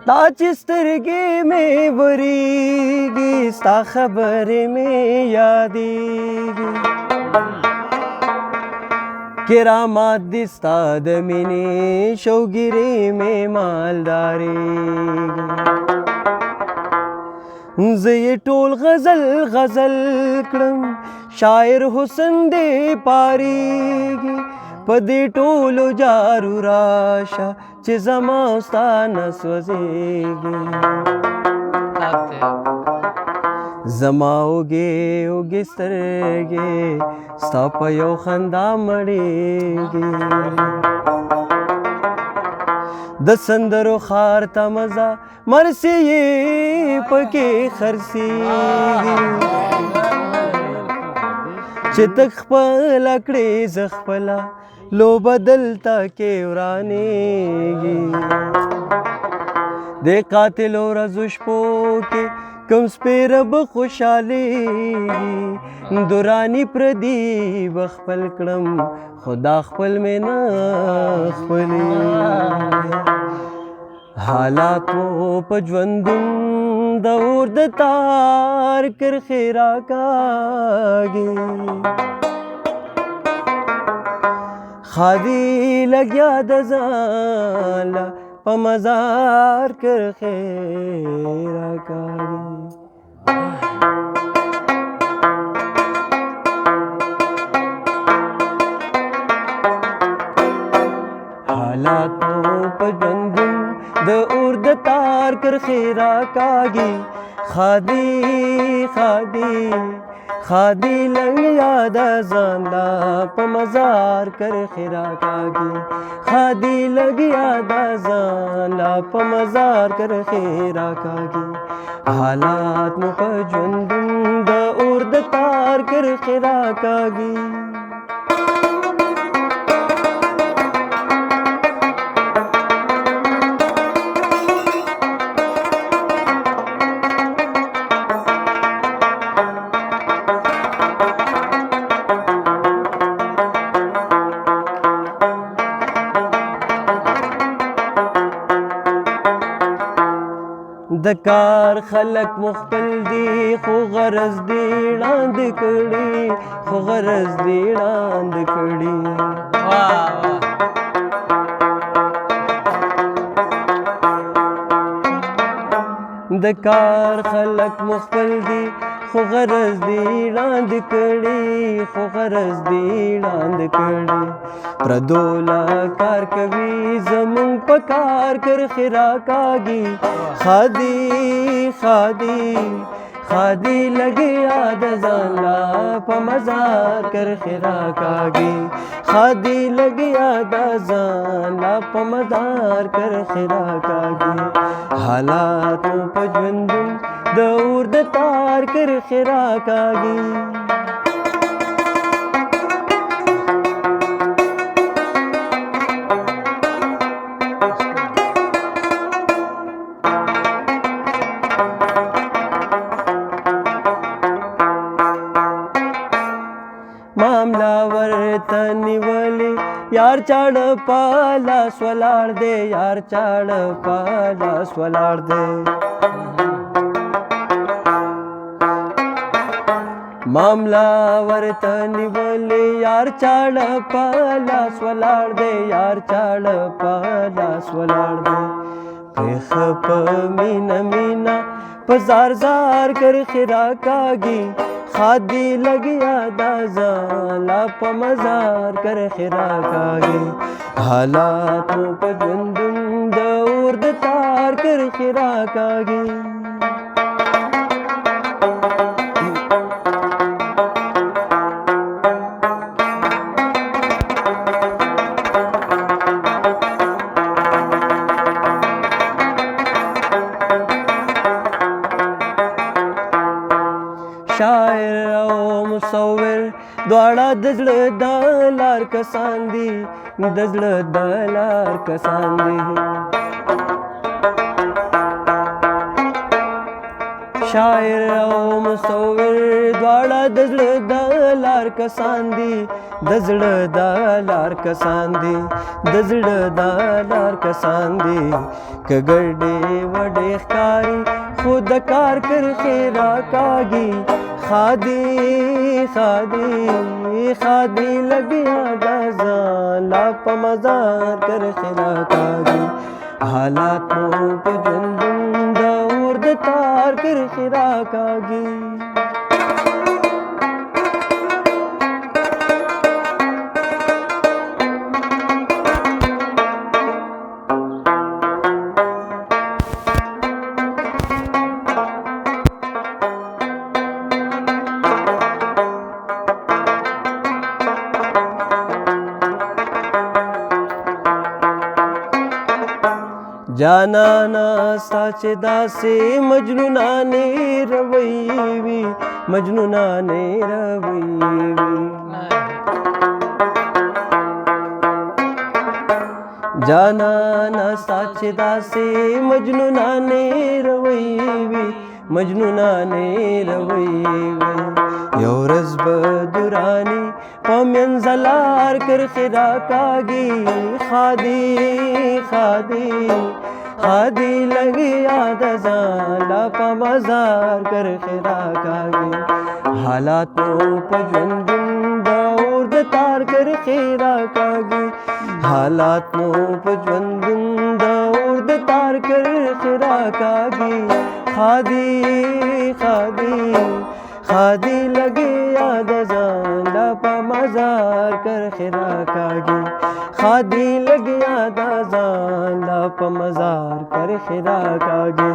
دا چې سترګې مې وریږي ستا خبرې مې یادېږي کرامات دي ستا د مینې شوګیرې مې مالدارېږي زه یې ټول غزل غزل کړم شاعر حسن دې پارېږي په دې ټولو جارو راشه چې زما او ستا نه سوځېږي زما اوږې اوږې سترګې ستا په یو خندا مړېږي د سندرو ښار ته مزه مرسي یې پکې خرڅېږي چې ته خپله کړې زه خپله لوبه دلته کې ورانېږي د قاتلو ورځو شپو کې کوم سپېره به خوشحالېږي دوراني پردي به خپل کړم خدا خپل مې نه خپلېږي حالاتو په ژوندون د اور د تار کرښې راکاږي خادي لګیا د ځان په مزار کرښې راکاږي حالاتو په ژوندون د اور د تار کرښې راکاږي خادي لنګ یاد ځان لا په مزار کرښې راکاږي خادي لګ یاد ځان لا په مزار کرښې راکاږي حالات مو په ژوندون د اور د تار کرښې راکاږي د کار خلک مخبل دي خو غرض دي ړاندې کړي د کار خلک مخبل دي خو غرض دي ړاندې کړي پردولا کار کوي زمونږ په کار کرښې راکاږي خادي لګیا د ځان لا په مزار کرښې راکاږي خادي لګیا د ځان لا په مزار کرښې راکاږي حالات په ژوندون د اور د تار کرښې راکاږي معامله ورته نیولې یار چاړه په لاس ولاړ دی معامله ورته نیولې یار چاړه په لاس ولاړ دی پرېښ په مینه په زار کرښې راکاږي خادي لګیا د ځان لا په مزار کرښې راکاږي حالاتو په ژوندون د اور د تار کرښې راکاږي شاعر او مصور دواړه د زړه د لار کسان دي شاعر او مصور دواړه د زړه د لار کسان دي د زړه دا لار کسان دي د زړه دا لار کسان دي که ګډې وډې ښکاري خو د کار کرښې راکاږي خادي لګیا د ځان لا په مزار کرښې راکاږي حالات مو په ژوندون د اور د تار کرښې راکاږي جانانا ستا چې داسې مجنونانې رویې وي مجنونانې رویې وي جانانا ستا چې داسې مجنونانې رویې وي مجنونانې رویې وي یو ورځ به دوراني په منځ لار کرښې راکاږي خادي لګیا د ځان لا په مزار کرښې راکاږي حالات مو په ژوندون د اور د تار کرښې راکاږي حالات مو په ژوندون د اور د تار کرښې راکاږي خادي لګیا د ځان لا په مزار کرښې راکاږي خادي لګیا د ځان لا په مزار کرښې راکاږي